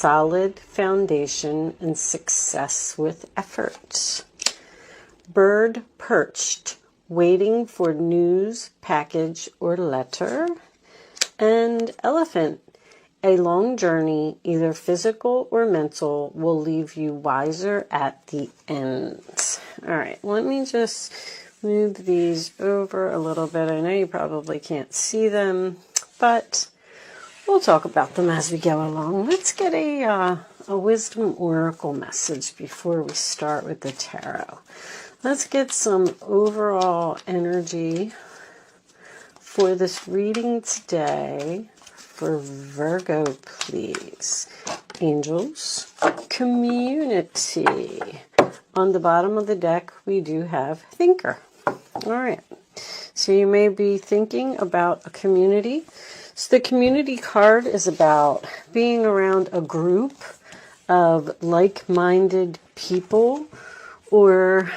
solid foundation and success with effort. Bird perched, waiting for news, package, or letter. And elephant, a long journey, either physical or mental, will leave you wiser at the end. All right, let me just move these over a little bit. I know you probably can't see them, but we'll talk about them as we go along. Let's get a wisdom oracle message before we start with the tarot. Let's get some overall energy for this reading today for Virgo, please. Angels, community. On the bottom of the deck, we do have thinker. All right. So you may be thinking about a community. So the community card is about being around a group of like-minded people, or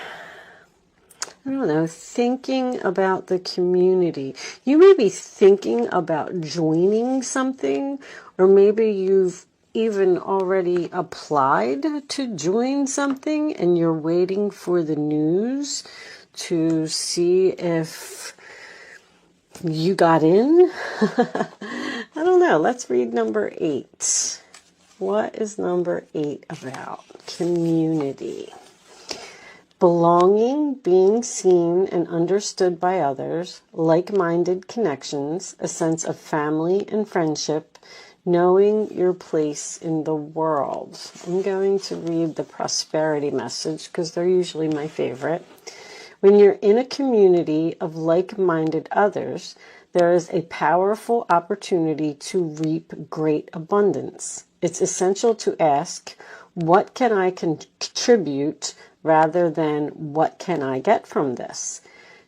I don't know, thinking about the community. You may be thinking about joining something, or maybe you've even already applied to join something and you're waiting for the news to see if you got in. I don't know. Let's read number 8. What is number 8 about? Community. Belonging, being seen and understood by others, like-minded connections, a sense of family and friendship, knowing your place in the world. I'm going to read the prosperity message because they're usually my favorite. When you're in a community of like-minded others, there is a powerful opportunity to reap great abundance. It's essential to ask, what can I contribute, rather than what can I get from this?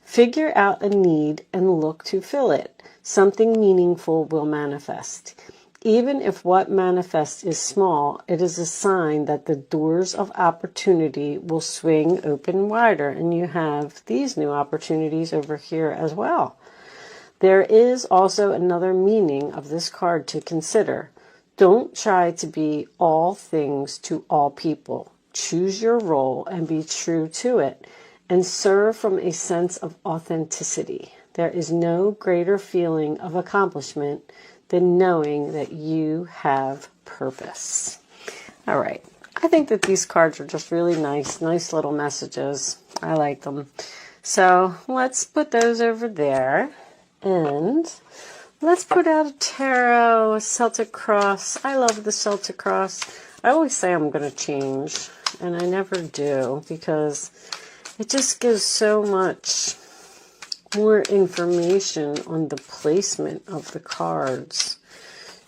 Figure out a need and look to fill it. Something meaningful will manifest. Even if what manifests is small, it is a sign that the doors of opportunity will swing open wider. And you have these new opportunities over here as well. There is also another meaning of this card to consider. Don't try to be all things to all people. Choose your role and be true to it, and serve from a sense of authenticity. There is no greater feeling of accomplishment than knowing that you have purpose. All right. I think that these cards are just really nice little messages. I like them. So let's put those over there. And let's put out a tarot, a Celtic cross. I love the Celtic cross. I always say I'm going to change, and I never do, because it just gives so much more information on the placement of the cards.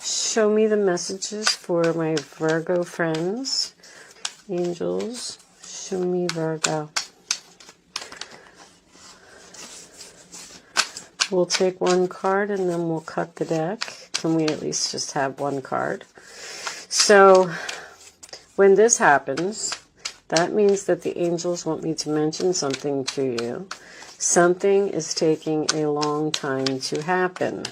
Show me the messages for my Virgo friends. Angels, show me Virgo. We'll take one card and then we'll cut the deck. Can we at least just have one card? So when this happens, that means that the angels want me to mention something to you. Something is taking a long time to happen.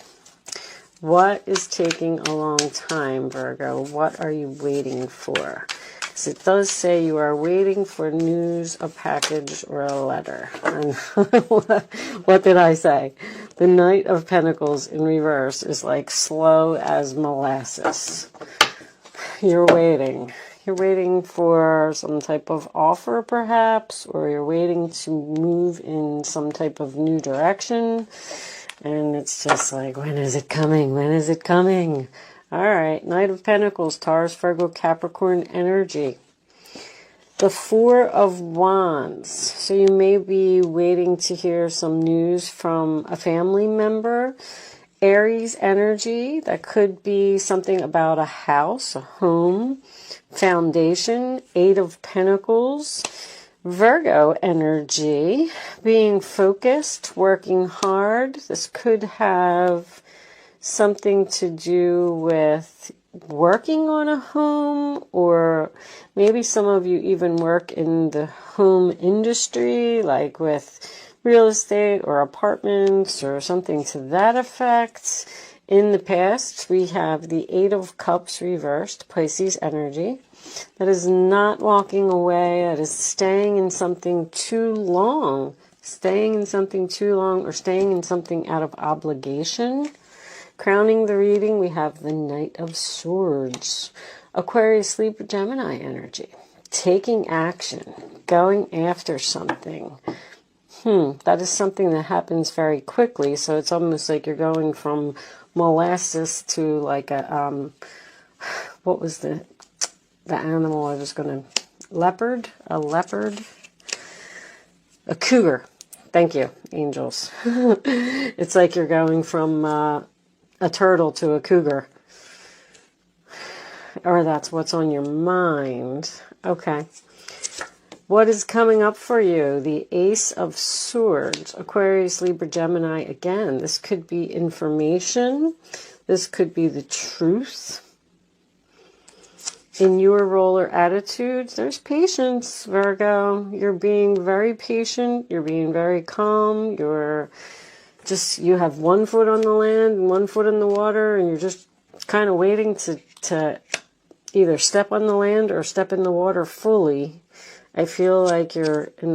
What is taking a long time, Virgo? What are you waiting for? Because it does say you are waiting for news, a package, or a letter. And what did I say? The Knight of Pentacles in reverse is like slow as molasses. You're waiting. You're waiting for some type of offer, perhaps, or you're waiting to move in some type of new direction. And it's just like, when is it coming? When is it coming? All right, Knight of Pentacles, Taurus, Virgo, Capricorn energy. The Four of Wands. So you may be waiting to hear some news from a family member. Aries energy, that could be something about a house, a home, foundation. Eight of Pentacles. Virgo energy, being focused, working hard. This could have something to do with working on a home, or maybe some of you even work in the home industry, like with real estate or apartments or something to that effect. In the past, we have the Eight of Cups reversed, Pisces energy. That is not walking away. That is staying in something too long. Staying in something too long, or staying in something out of obligation. Crowning the reading, we have the Knight of Swords. Aquarius, Libra, Gemini energy. Taking action. Going after something. That is something that happens very quickly. So it's almost like you're going from molasses to like a, what was the animal I was going to, a cougar. Thank you, angels. It's like you're going from a turtle to a cougar. Or that's what's on your mind. Okay. What is coming up for you? The Ace of Swords. Aquarius, Libra, Gemini. Again, this could be information. This could be the truth. In your role or attitude, there's patience, Virgo. You're being very patient. You're being very calm. You have one foot on the land and one foot in the water, and you're just kind of waiting to either step on the land or step in the water fully. I feel like you're in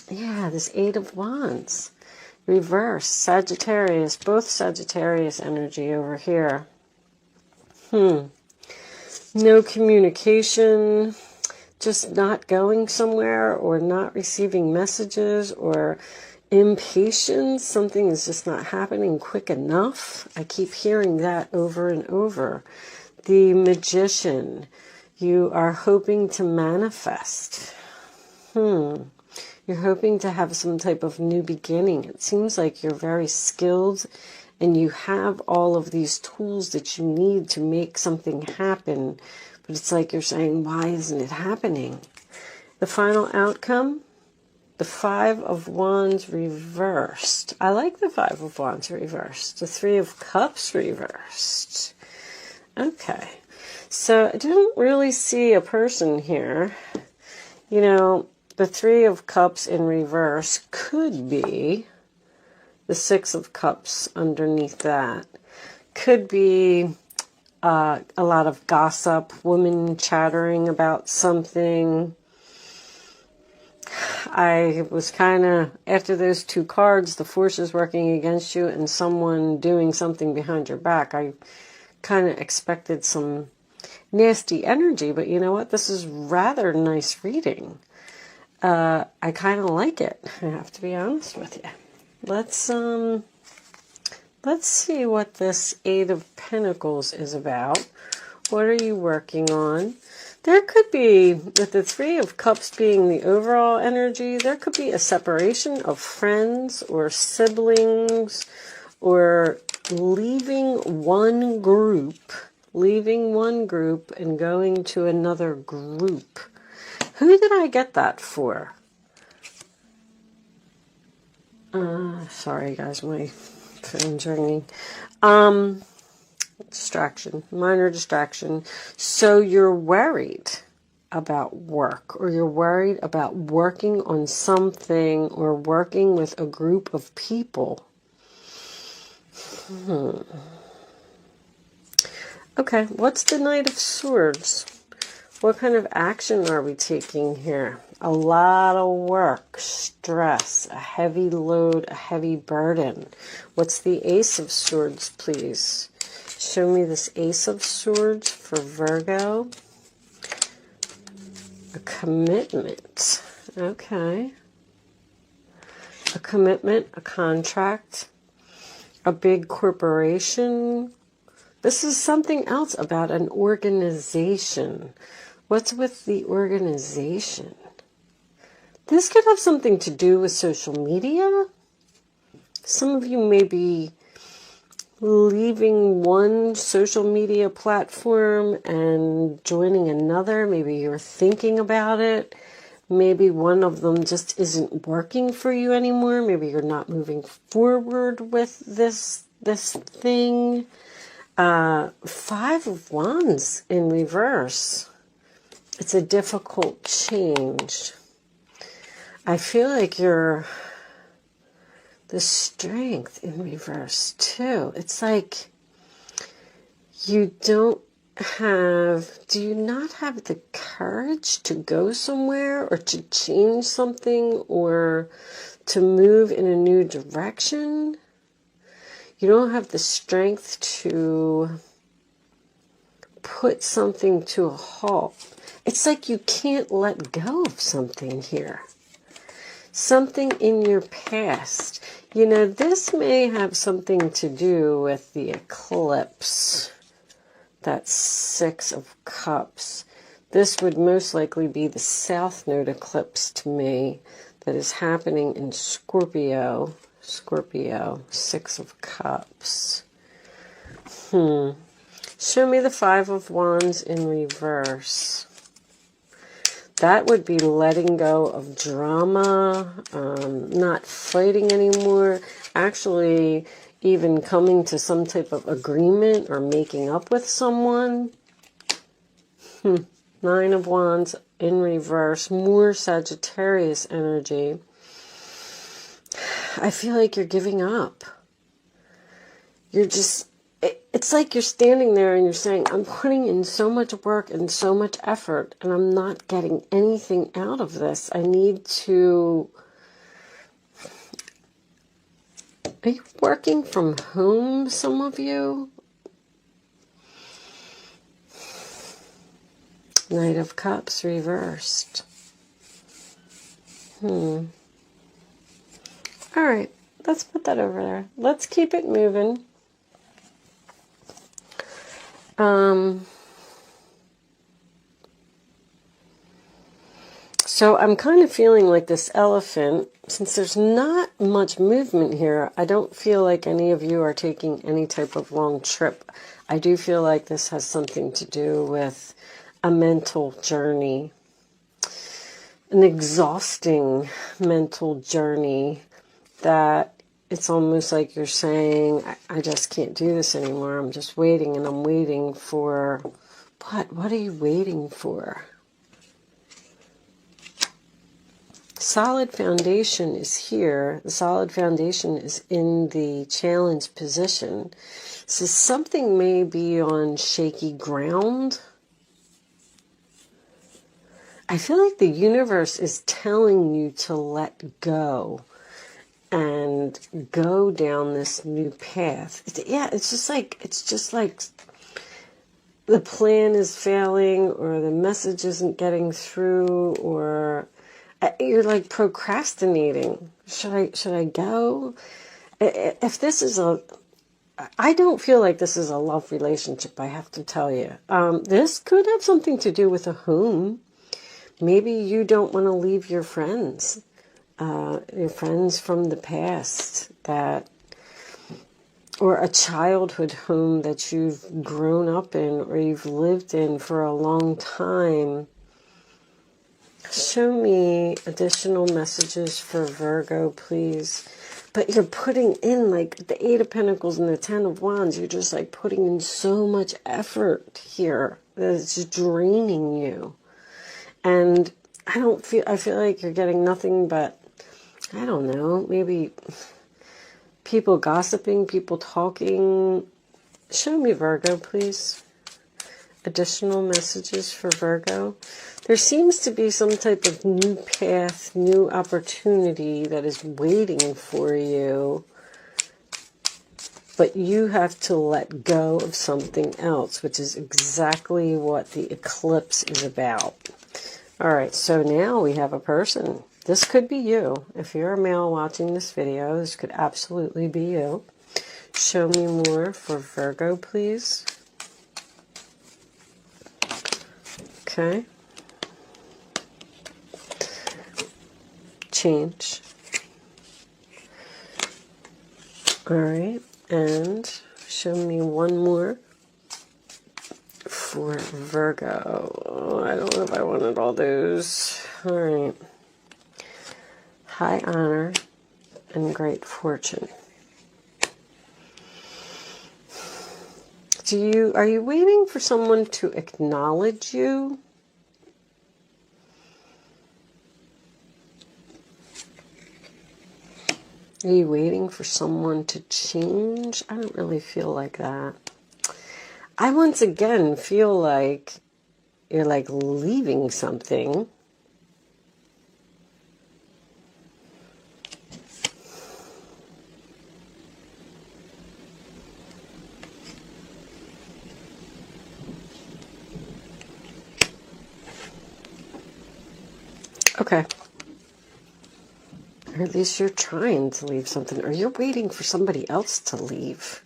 this Eight of Wands. Reverse, Sagittarius, both Sagittarius energy over here. No communication, just not going somewhere, or not receiving messages, or impatience. Something is just not happening quick enough. I keep hearing that over and over. The Magician. You are hoping to manifest. You're hoping to have some type of new beginning. It seems like you're very skilled and you have all of these tools that you need to make something happen. But it's like you're saying, why isn't it happening? The final outcome, the Five of Wands reversed. I like the Five of Wands reversed. The Three of Cups reversed. Okay. So I don't really see a person here. You know, the Three of Cups in reverse could be the Six of Cups underneath that. Could be a lot of gossip, women chattering about something. I was kind of, after those two cards, the forces working against you and someone doing something behind your back, I kind of expected some nasty energy, but you know what? This is rather nice reading. I kind of like it. I have to be honest with you. Let's see what this Eight of Pentacles is about. What are you working on? There could be, with the Three of Cups being the overall energy, there could be a separation of friends or siblings, or leaving one group and going to another group. Who did I get that for? Sorry guys, my phone's ringing. Distraction, minor distraction. So you're worried about work, or you're worried about working on something, or working with a group of people. Okay, what's the Knight of Swords? What kind of action are we taking here? A lot of work, stress, a heavy load, a heavy burden. What's the Ace of Swords, please? Show me this Ace of Swords for Virgo. A commitment. Okay. A commitment, a contract, a big corporation. This is something else about an organization. What's with the organization? This could have something to do with social media. Some of you may be leaving one social media platform and joining another. Maybe you're thinking about it. Maybe one of them just isn't working for you anymore. Maybe you're not moving forward with this thing. Five of Wands in reverse. It's a difficult change. I feel like The Strength in reverse, too. It's like you don't have, do you not have the courage to go somewhere or to change something or to move in a new direction? You don't have the strength to put something to a halt. It's like you can't let go of something here. Something in your past. You know, this may have something to do with the eclipse. That's 6 of Cups. This would most likely be the South Node eclipse to me that is happening in Scorpio. Scorpio, 6 of Cups. Show me the 5 of Wands in reverse. That would be letting go of drama, not fighting anymore, actually even coming to some type of agreement or making up with someone. 9 of Wands in reverse, more Sagittarius energy. I feel like you're giving up. You're just, it's like you're standing there and you're saying, I'm putting in so much work and so much effort and I'm not getting anything out of this. I need to... Are you working from home, some of you? Knight of Cups reversed. All right, let's put that over there. Let's keep it moving. So I'm kind of feeling like this elephant, since there's not much movement here, I don't feel like any of you are taking any type of long trip. I do feel like this has something to do with a mental journey, an exhausting mental journey that it's almost like you're saying, I just can't do this anymore. I'm just waiting and I'm waiting for, what? What are you waiting for? Solid foundation is here. The solid foundation is in the challenge position. So something may be on shaky ground. I feel like the universe is telling you to let go and go down this new path. It's just like the plan is failing or the message isn't getting through or you're like procrastinating. Should I go? If this is I don't feel like this is a love relationship, I have to tell you. This could have something to do with a home. Maybe you don't want to leave your friends from the past or a childhood home that you've grown up in or you've lived in for a long time. Show me additional messages for Virgo, please. But you're putting in like the 8 of Pentacles and the 10 of Wands. You're just like putting in so much effort here that it's draining you. And I feel like you're getting nothing but, I don't know, maybe people gossiping, people talking. Show me Virgo, please. Additional messages for Virgo. There seems to be some type of new path, new opportunity that is waiting for you. But you have to let go of something else, which is exactly what the eclipse is about. All right, so now we have a person. This could be you. If you're a male watching this video, this could absolutely be you. Show me more for Virgo, please. Okay. Change. All right, and show me one more for Virgo. Oh, I don't know if I wanted all those. All right. High honor and great fortune. Are you waiting for someone to acknowledge you? Are you waiting for someone to change? I don't really feel like that. I once again feel like you're like leaving something. Okay. Or at least you're trying to leave something, or you're waiting for somebody else to leave.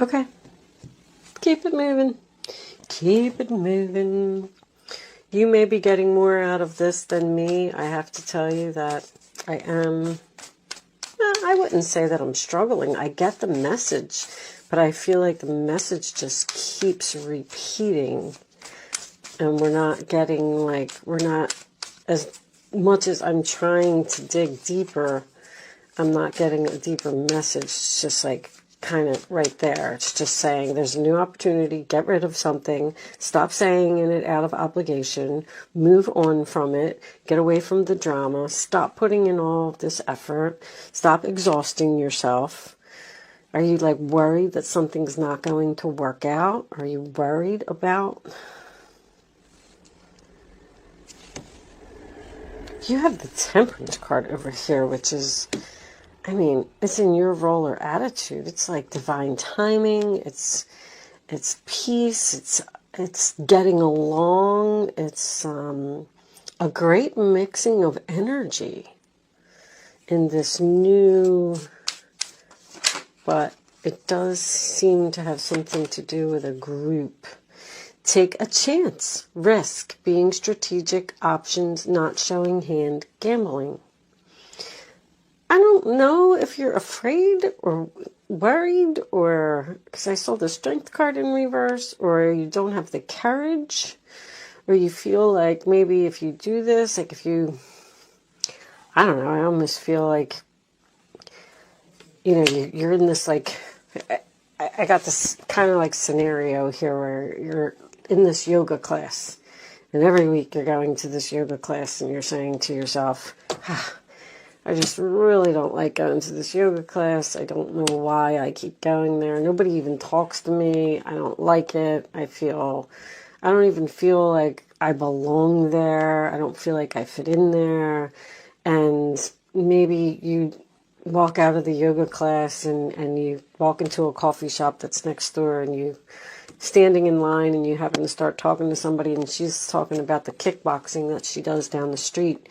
Okay. Keep it moving. Keep it moving. You may be getting more out of this than me. I have to tell you that I am... I wouldn't say that I'm struggling. I get the message, but I feel like the message just keeps repeating. And we're not getting, like, we're not, as much as I'm trying to dig deeper, I'm not getting a deeper message. It's just like kind of right there. It's just saying there's a new opportunity, get rid of something, stop saying it out of obligation, move on from it, get away from the drama, stop putting in all this effort, stop exhausting yourself. Are you like worried that something's not going to work out? Are you worried about... You have the Temperance card over here, which is, I mean, it's in your role or attitude. It's like divine timing. It's peace. It's getting along. It's a great mixing of energy in this new, but it does seem to have something to do with a group. Take a chance. Risk. Being strategic. Options. Not showing hand. Gambling. I don't know if you're afraid or worried, or because I saw the Strength card in reverse, or you don't have the courage, or you feel like maybe if you do this, like if you, I don't know, I almost feel like, you know, you're in this like, I got this kind of like scenario here where you're in this yoga class, and every week you're going to this yoga class and you're saying to yourself, I just really don't like going to this yoga class. I don't know why I keep going there. Nobody even talks to me. I don't like it. I don't even feel like I belong there. I don't feel like I fit in there. And maybe you walk out of the yoga class and you walk into a coffee shop that's next door, and you standing in line and you happen to start talking to somebody, and she's talking about the kickboxing that she does down the street,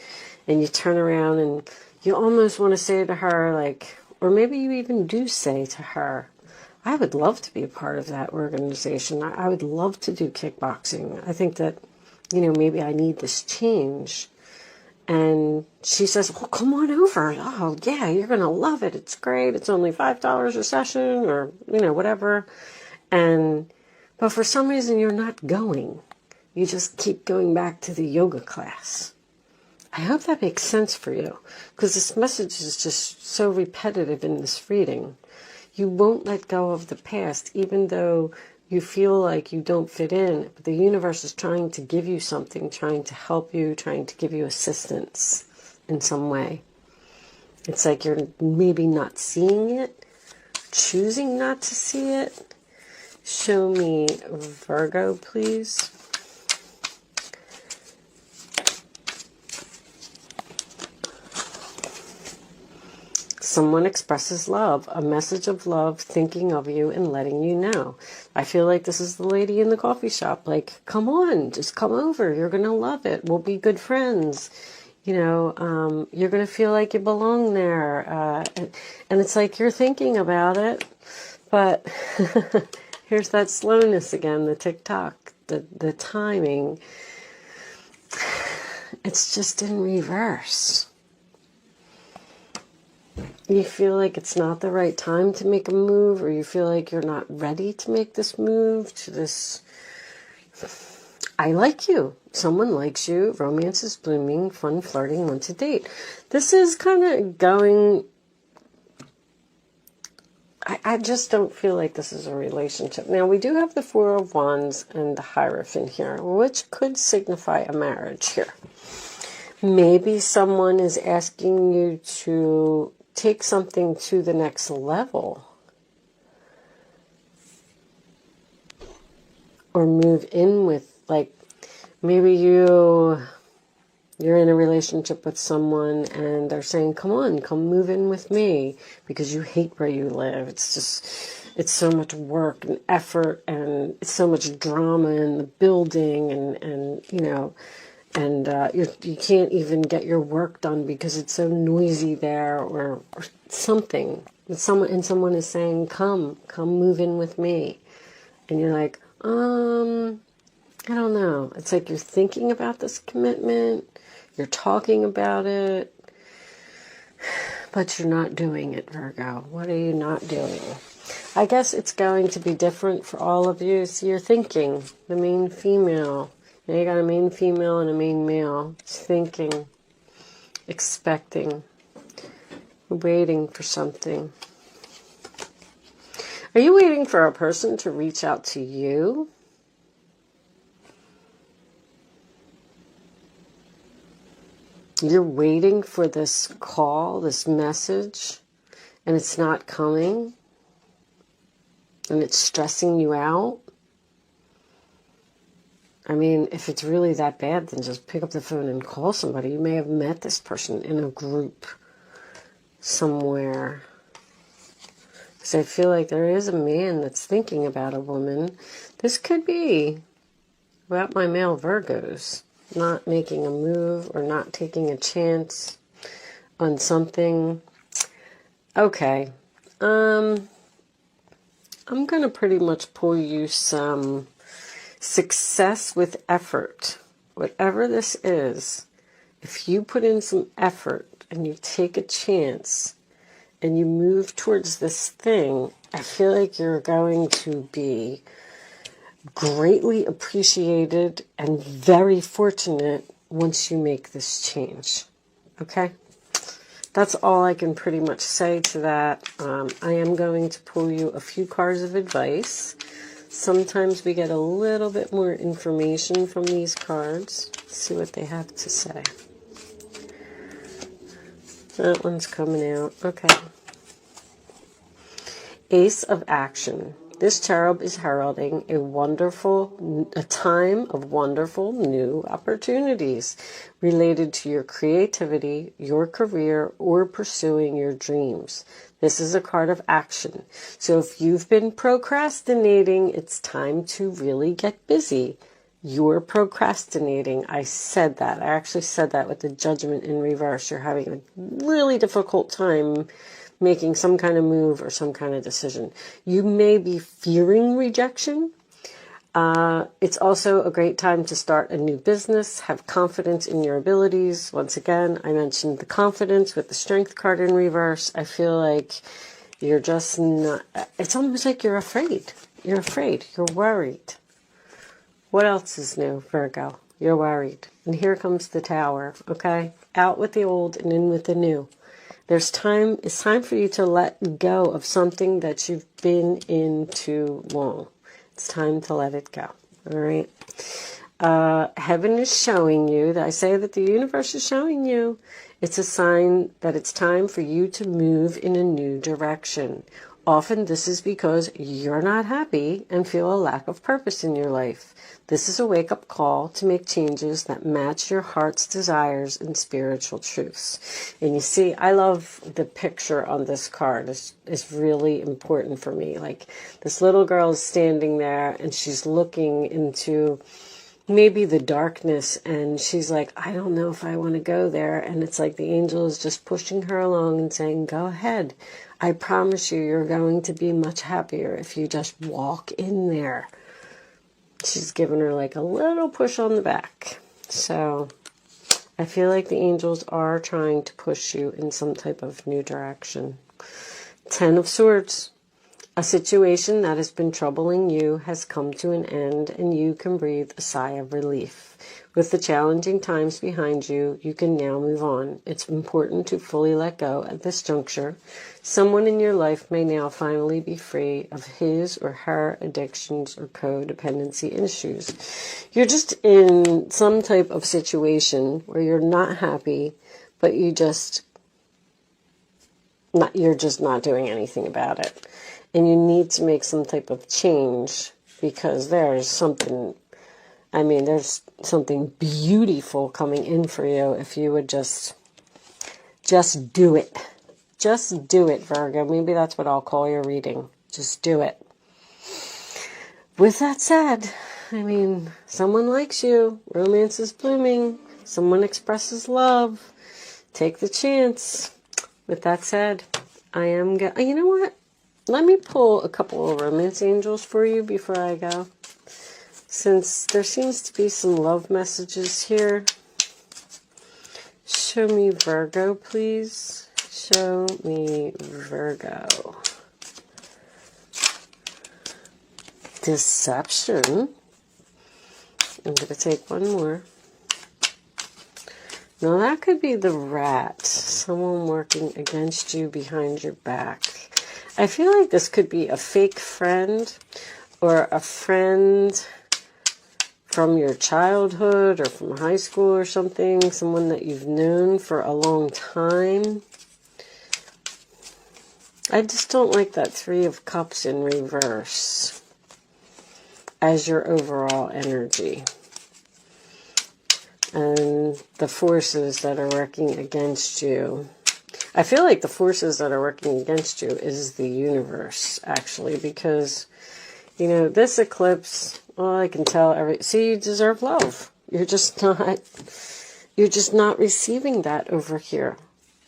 and you turn around and you almost want to say to her, like, or maybe you even do say to her, I would love to be a part of that organization. I would love to do kickboxing. I think that, you know, maybe I need this change. And she says, well, come on over. Oh, yeah, you're going to love it. It's great. It's only $5 a session, or, you know, whatever. But for some reason, you're not going. You just keep going back to the yoga class. I hope that makes sense for you, because this message is just so repetitive in this reading. You won't let go of the past, even though you feel like you don't fit in. But the universe is trying to give you something, trying to help you, trying to give you assistance in some way. It's like you're maybe not seeing it, choosing not to see it. Show me Virgo, please. Someone expresses love, a message of love, thinking of you and letting you know. I feel like this is the lady in the coffee shop. Like, come on, just come over. You're going to love it. We'll be good friends. You know, you're going to feel like you belong there. And it's like you're thinking about it. But here's that slowness again, the tick-tock, the timing. It's just in reverse. You feel like it's not the right time to make a move, or you feel like you're not ready to make this move to this, I like you. Someone likes you. Romance is blooming. Fun flirting. Want to date. This is kind of going I just don't feel like this is a relationship. Now, we do have the Four of Wands and the Hierophant here, which could signify a marriage here. Maybe someone is asking you to take something to the next level. Or move in with, like, maybe you're in a relationship with someone and they're saying, come on, come move in with me because you hate where you live. It's so much work and effort and it's so much drama in the building and you know, and you can't even get your work done because it's so noisy there or something. And someone is saying, come move in with me. And you're like, I don't know. It's like you're thinking about this commitment, you're talking about it, but you're not doing it, Virgo. What are you not doing? I guess it's going to be different for all of you. So you're thinking, the main female. Now you got a main female and a main male. It's thinking, expecting, waiting for something. Are you waiting for a person to reach out to you? You're waiting for this call, this message, and it's not coming, and it's stressing you out. I mean, if it's really that bad, then just pick up the phone and call somebody. You may have met this person in a group somewhere. Because I feel like there is a man that's thinking about a woman. This could be about my male Virgos. Not making a move or not taking a chance on something. Okay. I'm going to pretty much pull you some success with effort. Whatever this is, if you put in some effort and you take a chance and you move towards this thing, I feel like you're going to be greatly appreciated and very fortunate once you make this change. Okay? That's all I can pretty much say to that. I am going to pull you a few cards of advice. Sometimes we get a little bit more information from these cards. Let's see what they have to say. That one's coming out. Okay. Ace of Action. This cherub is heralding a time of wonderful new opportunities related to your creativity, your career, or pursuing your dreams. This is a card of action. So if you've been procrastinating, it's time to really get busy. You're procrastinating. I said that. I actually said that with the Judgment in reverse. You're having a really difficult time making some kind of move or some kind of decision. You may be fearing rejection. It's also a great time to start a new business, have confidence in your abilities. Once again, I mentioned the confidence with the Strength card in reverse. I feel like you're just not, it's almost like you're afraid. You're afraid. You're worried. What else is new, Virgo? You're worried. And here comes the Tower, okay? Out with the old and in with the new. It's time for you to let go of something that you've been in too long. It's time to let it go. All right. Heaven is showing you, I say that the universe is showing you, it's a sign that it's time for you to move in a new direction. Often this is because you're not happy and feel a lack of purpose in your life. This is a wake-up call to make changes that match your heart's desires and spiritual truths. And you see, I love the picture on this card. It's really important for me. Like, this little girl is standing there and she's looking into maybe the darkness and she's like, I don't know if I want to go there. And it's like the angel is just pushing her along and saying, go ahead. I promise you, you're going to be much happier if you just walk in there. She's giving her like a little push on the back. So I feel like the angels are trying to push you in some type of new direction. 10 of Swords. A situation that has been troubling you has come to an end, and you can breathe a sigh of relief. With the challenging times behind you, you can now move on. It's important to fully let go at this juncture. Someone in your life may now finally be free of his or her addictions or codependency issues. You're just in some type of situation where you're not happy, but you're just not doing anything about it. And you need to make some type of change, because there's something beautiful coming in for you if you would just do it. Just do it, Virgo. Maybe that's what I'll call your reading. Just do it. With that said, someone likes you. Romance is blooming. Someone expresses love. Take the chance. With that said, you know what? Let me pull a couple of romance angels for you before I go, since there seems to be some love messages here. Show me Virgo, please. Show me Virgo. Deception. I'm going to take one more. Now that could be the rat. Someone working against you behind your back. I feel like this could be a fake friend, or a friend from your childhood or from high school or something. Someone that you've known for a long time. I just don't like that Three of Cups in reverse as your overall energy. And the forces that are working against you. I feel like the forces that are working against you is the universe, actually, because, this eclipse, well, I can tell see, you deserve love. You're just not receiving that over here.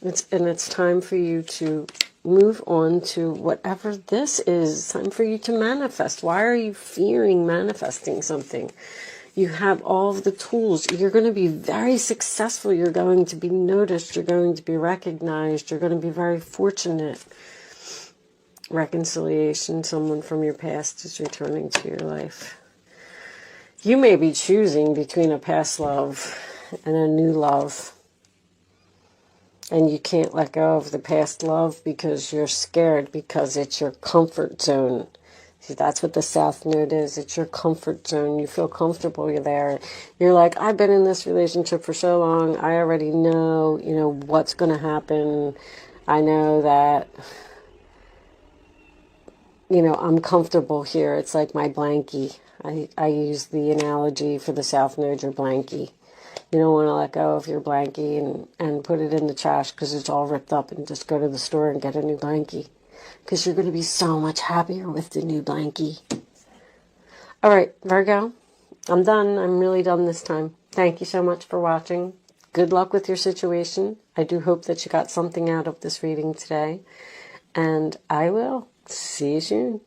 It's time for you to move on to whatever this is. It's time for you to manifest. Why are you fearing manifesting something? You have all of the tools. You're going to be very successful. You're going to be noticed. You're going to be recognized. You're going to be very fortunate. Reconciliation. Someone from your past is returning to your life. You may be choosing between a past love and a new love. And you can't let go of the past love because you're scared, because it's your comfort zone. See, that's what the South Node is. It's your comfort zone. You feel comfortable. You're there. You're like, I've been in this relationship for so long. I already know, what's going to happen. I know that, I'm comfortable here. It's like my blankie. I use the analogy for the South Node, your blankie. You don't want to let go of your blankie and put it in the trash because it's all ripped up, and just go to the store and get a new blankie. Because you're going to be so much happier with the new blankie. All right, Virgo, I'm done. I'm really done this time. Thank you so much for watching. Good luck with your situation. I do hope that you got something out of this reading today. And I will see you soon.